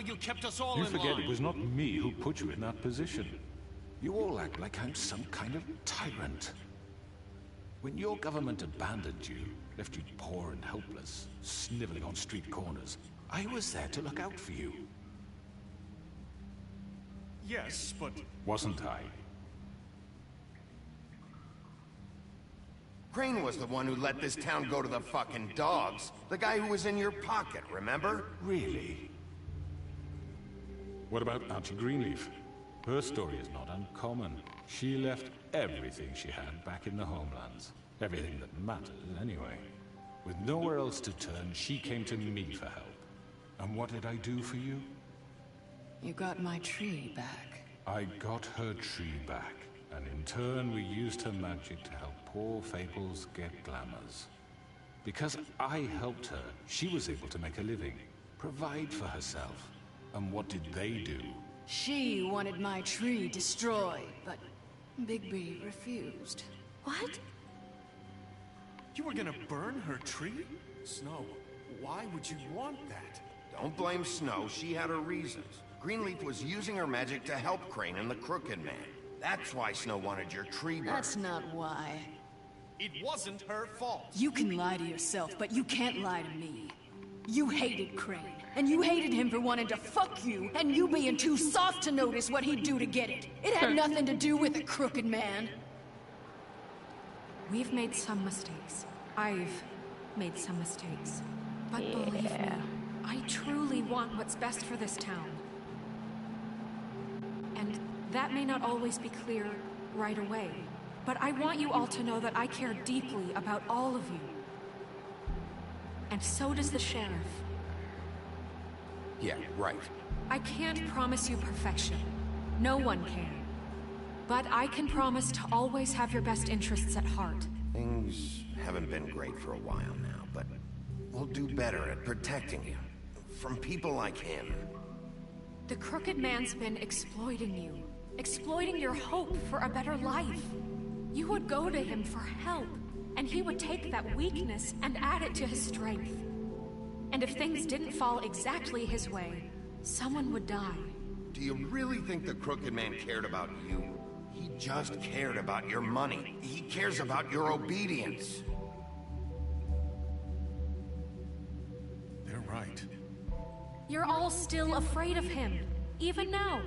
You kept us all You in forget line. it was not me who put you in that position. You all act like I'm some kind of tyrant. When your government abandoned you, left you poor and helpless, sniveling on street corners, I was there to look out for you. Yes, but... Wasn't I? Crane was the one who let this town go to the fucking dogs. The guy who was in your pocket, remember? Really? What about Auntie Greenleaf? Her story is not uncommon. She left everything she had back in the homelands. Everything that mattered, anyway. With nowhere else to turn, she came to me for help. And what did I do for you? You got my tree back. I got her tree back, and in turn we used her magic to help poor Fables get glamours. Because I helped her, she was able to make a living, provide for herself. And what did they do? She wanted my tree destroyed, but Bigby refused. What? You were gonna burn her tree? Snow, why would you want that? Don't blame Snow, she had her reasons. Greenleaf was using her magic to help Crane and the Crooked Man. That's why Snow wanted your tree burned. That's not why. It wasn't her fault. You can lie to yourself, but you can't lie to me. You hated Crane, and you hated him for wanting to fuck you, and you being too soft to notice what he'd do to get it. It had nothing to do with the Crooked Man. We've made some mistakes. I've made some mistakes. But believe me, I truly want what's best for this town. And that may not always be clear right away, but I want you all to know that I care deeply about all of you. And so does the sheriff. Yeah, right. I can't promise you perfection. No one can. But I can promise to always have your best interests at heart. Things haven't been great for a while now, but we'll do better at protecting you. From people like him. The Crooked Man's been exploiting you. Exploiting your hope for a better life. You would go to him for help, and he would take that weakness and add it to his strength. And if things didn't fall exactly his way, someone would die. Do you really think the Crooked Man cared about you? He just cared about your money. He cares about your obedience. They're right. You're all still afraid of him, even now.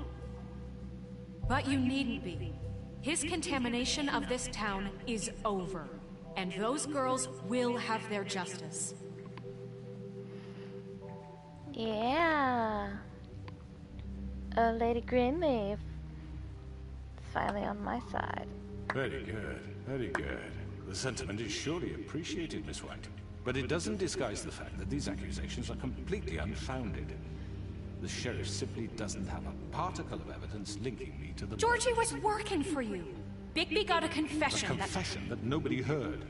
But you needn't be. His contamination of this town is over, and those girls will have their justice. Yeah. Lady Greenleaf. It's finally on my side. Very good, very good. The sentiment is surely appreciated, Miss White. But it doesn't disguise the fact that these accusations are completely unfounded. The sheriff simply doesn't have a particle of evidence linking me to the... Georgie was working for you. Bigby got a confession. A confession that nobody heard.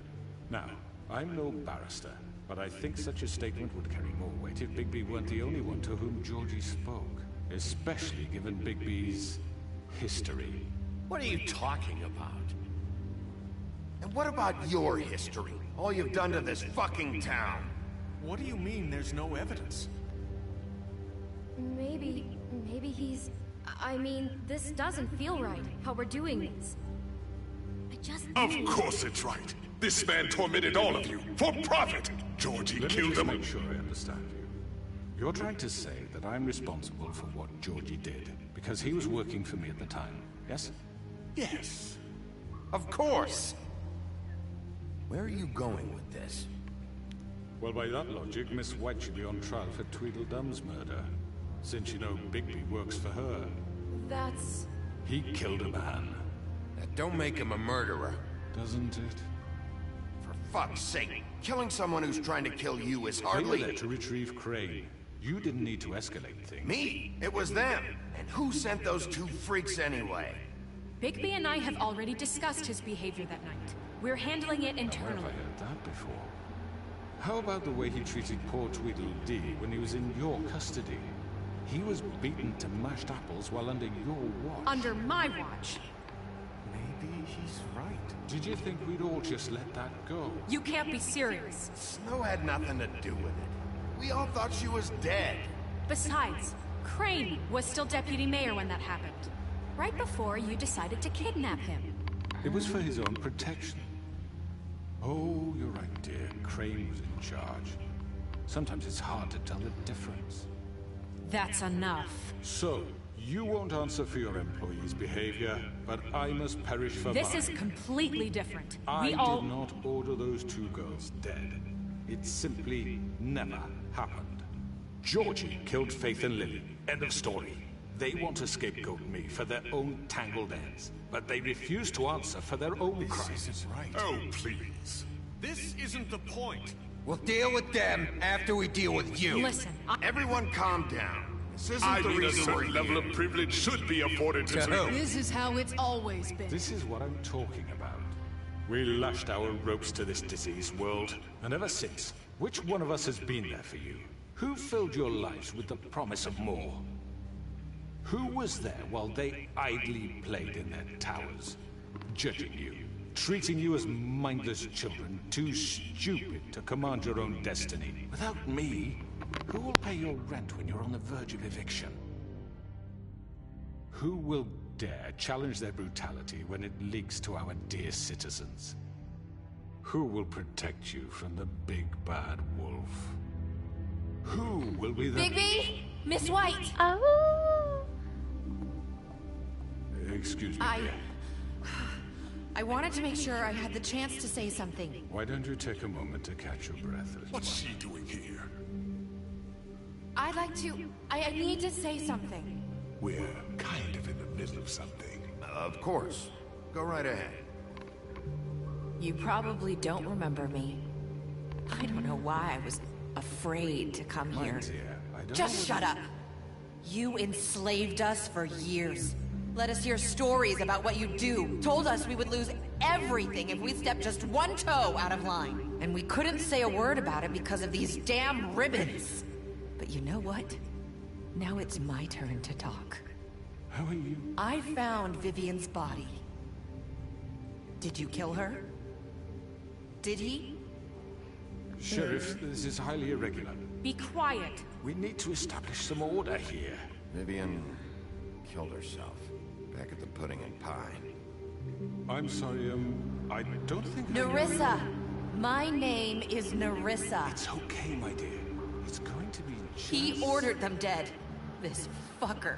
Now, I'm no barrister, but I think such a statement would carry more weight if Bigby weren't the only one to whom Georgie spoke. Especially given Bigby's history. What are you talking about? And what about your history? All you've done to this fucking town. What do you mean there's no evidence? Maybe he's... I mean, this doesn't feel right, how we're doing this. I just... Of course it's right. This man tormented all of you, for profit! Georgie killed him. Make sure I understand you. You're trying to say that I'm responsible for what Georgie did, because he was working for me at the time, yes? Yes. Of course! Where are you going with this? Well, by that logic, Miss White should be on trial for Tweedledum's murder. Since you know Bigby works for her. That's... He killed a man. That don't make him a murderer. Doesn't it? For fuck's sake, killing someone who's trying to kill you is They were hardly... there to retrieve Crane. You didn't need to escalate things. Me? It was them. And who sent those two freaks anyway? Bigby and I have already discussed his behavior that night. We're handling it Where have internally. I heard that before? How about the way he treated poor Tweedledee when he was in your custody? He was beaten to mashed apples while under your watch. Under my watch. Maybe he's right. Did you think we'd all just let that go? You can't be serious. Snow had nothing to do with it. We all thought she was dead. Besides, Crane was still deputy mayor when that happened. Right before you decided to kidnap him. It was for his own protection. Oh, you're right, dear. Crane was in charge. Sometimes it's hard to tell the difference. That's enough. So, you won't answer for your employees' behavior, but I must perish for This mine. is completely different. I did not order those two girls dead. It simply never happened. Georgie killed Faith and Lily. End of story. They want to scapegoat me for their own tangled ends, but they refuse to answer for their own crimes. This isn't right. Oh, please. This isn't the point. We'll deal with them after we deal with you. Listen, Everyone calm down. This isn't I the mean, a reason we're certain level here. of privilege should be afforded to To who? This is how it's always been. This is what I'm talking about. We lashed our ropes to this diseased world, and ever since, which one of us has been there for you? Who filled your lives with the promise of more? Who was there while they idly played in their towers, judging you, treating you as mindless children, too stupid to command your own destiny? Without me, who will pay your rent when you're on the verge of eviction? Who will dare challenge their brutality when it leaks to our dear citizens? Who will protect you from the big bad wolf? Who will be the... Bigby? Miss White! Oh. Excuse me, dear. I wanted to make sure I had the chance to say something. Why don't you take a moment to catch your breath? What's she doing here? I'd like to... I need to say something. We're kind of in the middle of something. Of course. Go right ahead. You probably don't remember me. I don't know why I was afraid to come My here. dear, I don't Just know shut up. You enslaved us for years. Let us hear stories about what you do. Told us we would lose everything if we stepped just one toe out of line. And we couldn't say a word about it because of these damn ribbons. But you know what? Now it's my turn to talk. How are you? I found Vivian's body. Did you kill her? Did he? Sheriff, this is highly irregular. be quiet. We need to establish some order here. Vivian killed herself. Back at the Pudding and Pie. I'm sorry, I don't think... Nerissa! My name is Nerissa. It's okay, my dear. It's going to be just... He ordered them dead. This fucker.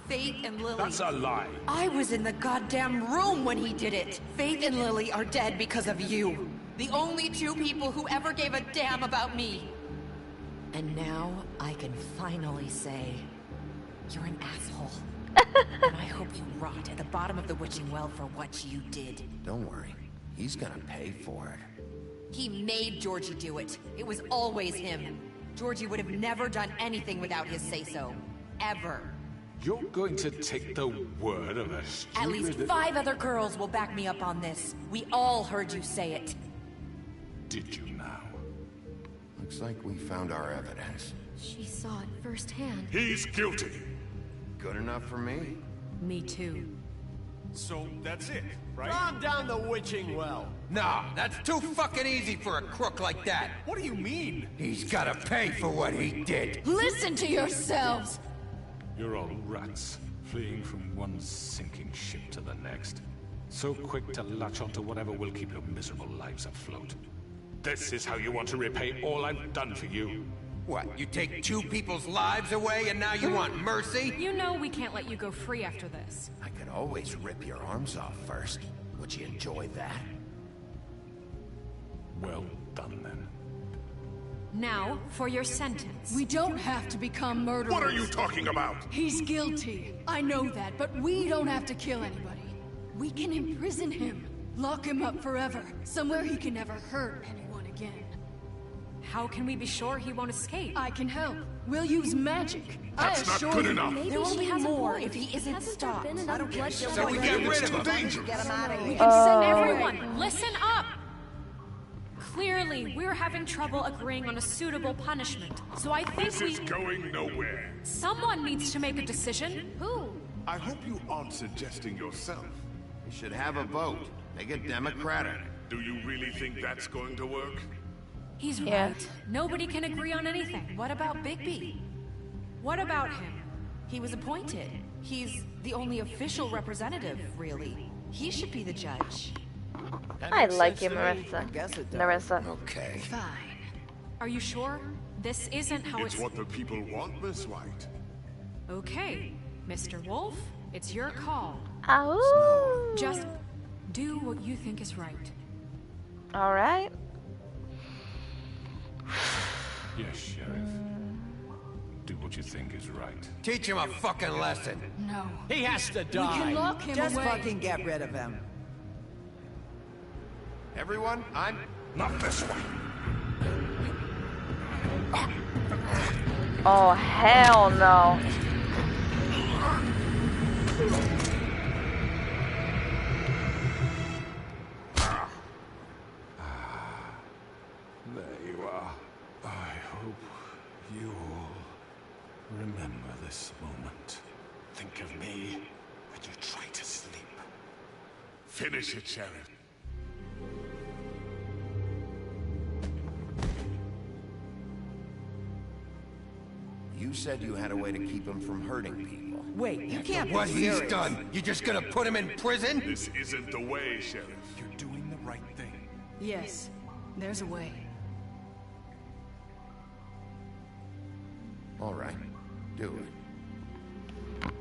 Faith and Lily. That's a lie. I was in the goddamn room when he did it. Faith and Lily are dead because of you. The only two people who ever gave a damn about me. And now I can finally say, you're an asshole. And I hope you rot at the bottom of the witching well for what you did. Don't worry. He's gonna pay for it. He made Georgie do it. It was always him. Georgie would have never done anything without his say-so. Ever. You're going to take the word of a stupid... At least 5 other girls will back me up on this. We all heard you say it. Did you now? Looks like we found our evidence. She saw it firsthand. He's guilty. Good enough for me? Me too. So that's it, right? Calm down the witching well. Nah, that's too fucking easy for a crook like that. What do you mean? He's gotta pay for what he did. Listen to yourselves! You're all rats, fleeing from one sinking ship to the next. So quick to latch onto whatever will keep your miserable lives afloat. This is how you want to repay all I've done for you? What, you take 2 people's lives away and now you want mercy? You know we can't let you go free after this. I could always rip your arms off first. Would you enjoy that? Well done, then. Now, for your sentence. We don't have to become murderers. What are you talking about? He's guilty. I know that, but we don't have to kill anybody. We can imprison him. Lock him up forever. Somewhere he can never hurt anyone again. How can we be sure he won't escape? I can help. We'll use magic. That's not good enough. Maybe There will she be has a more point. if he isn't Hasn't stopped. there been enough bloodshed? So we get rid of him. Dangerous. We can send everyone. Listen up! Clearly, we're having trouble agreeing on a suitable punishment. So I think This is going nowhere. someone needs to make a decision. Who? I hope you aren't suggesting yourself. We should have a vote. Make it democratic. Do you really think that's going to work? He's Yeah. right. Nobody can agree on anything. What about Bigby? What about him? He was appointed. He's the only official representative, really. He should be the judge. I like you, Marissa. Narissa. Okay. Fine. Are you sure? This isn't how It's what the people want, Miss White. Okay, Mr. Wolf, it's your call. Ow. Just do what you think is right. All right. Yes, Sheriff. Do what you think is right. Teach him a fucking lesson. No. He has to We die. can lock him Just away. fucking get rid of him. Everyone, I'm... Not this way. Oh, hell no. There you are. I hope you all remember this moment. Think of me when you try to sleep. Finish it, Sheriff. You said you had a way to keep him from hurting people. Wait, you can't What be he's serious. done, you just gonna put him in prison? This isn't the way, Sheriff. You're doing the right thing. Yes, there's a way. All right, do it.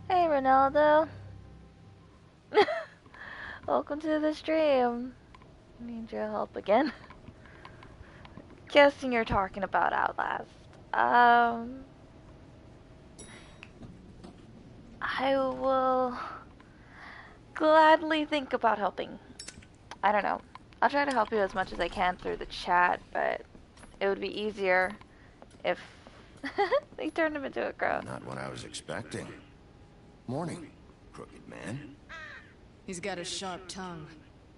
Hey, Ronaldo. Welcome to the stream. Need your help again. Guessing you're talking about Outlast. I will gladly think about helping. I don't know. I'll try to help you as much as I can through the chat, but it would be easier if they turned him into a crow. Not what I was expecting. Morning, crooked man. He's got a sharp tongue.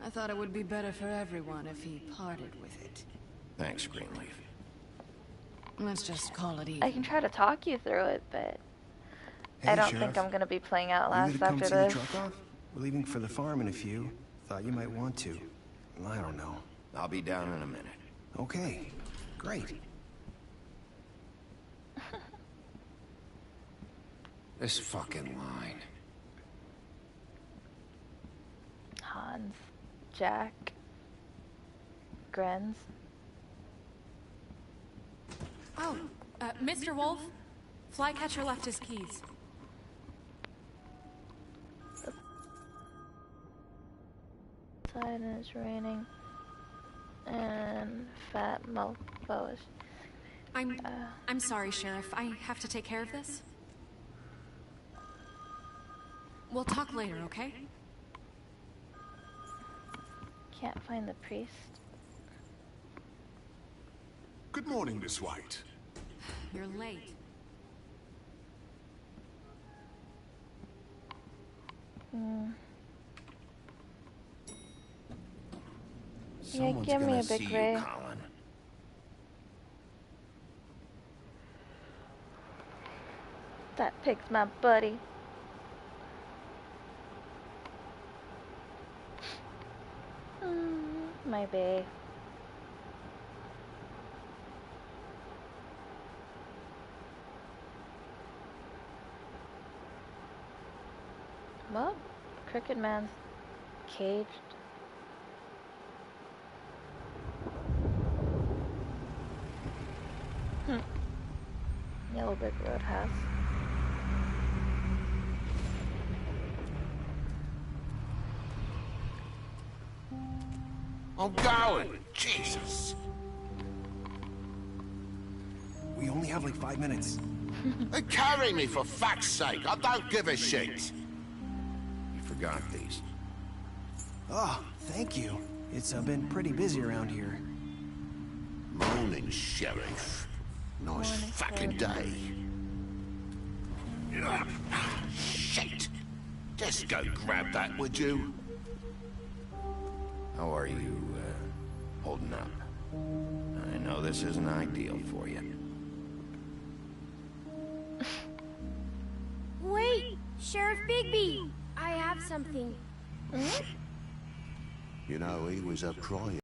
I thought it would be better for everyone if he parted with it. Thanks, Greenleaf. Let's just call it even. I can try to talk you through it, but I don't think I'm gonna be playing Outlast after this. Truck off? We're leaving for the farm in a few. Thought you might want to. I don't know. I'll be down in a minute. Okay, great. This fucking line. Hans, Jack, Grenz. Oh, Mr. Wolf, Flycatcher left his keys. Outside and it's raining. And fat mofo is... I'm sorry, Sheriff. I have to take care of this. We'll talk later, okay? Can't find the priest. Good morning, Miss White. You're late. Yeah, give me a big ray. Colin. That pig's my buddy. My bae. Well, Crooked Man's caged. Yellow Brick Road has. I'm going. Jesus. We only have like 5 minutes. Carry me for fuck's sake. I don't give a shit. You forgot these. Oh, thank you. It's been pretty busy around here. Morning, Sheriff. Nice fucking day. Shit. Just go grab that, would you? How are you, holding up? I know this isn't ideal for you. Wait! Sheriff Bigby! I have something. You know, he was a crying.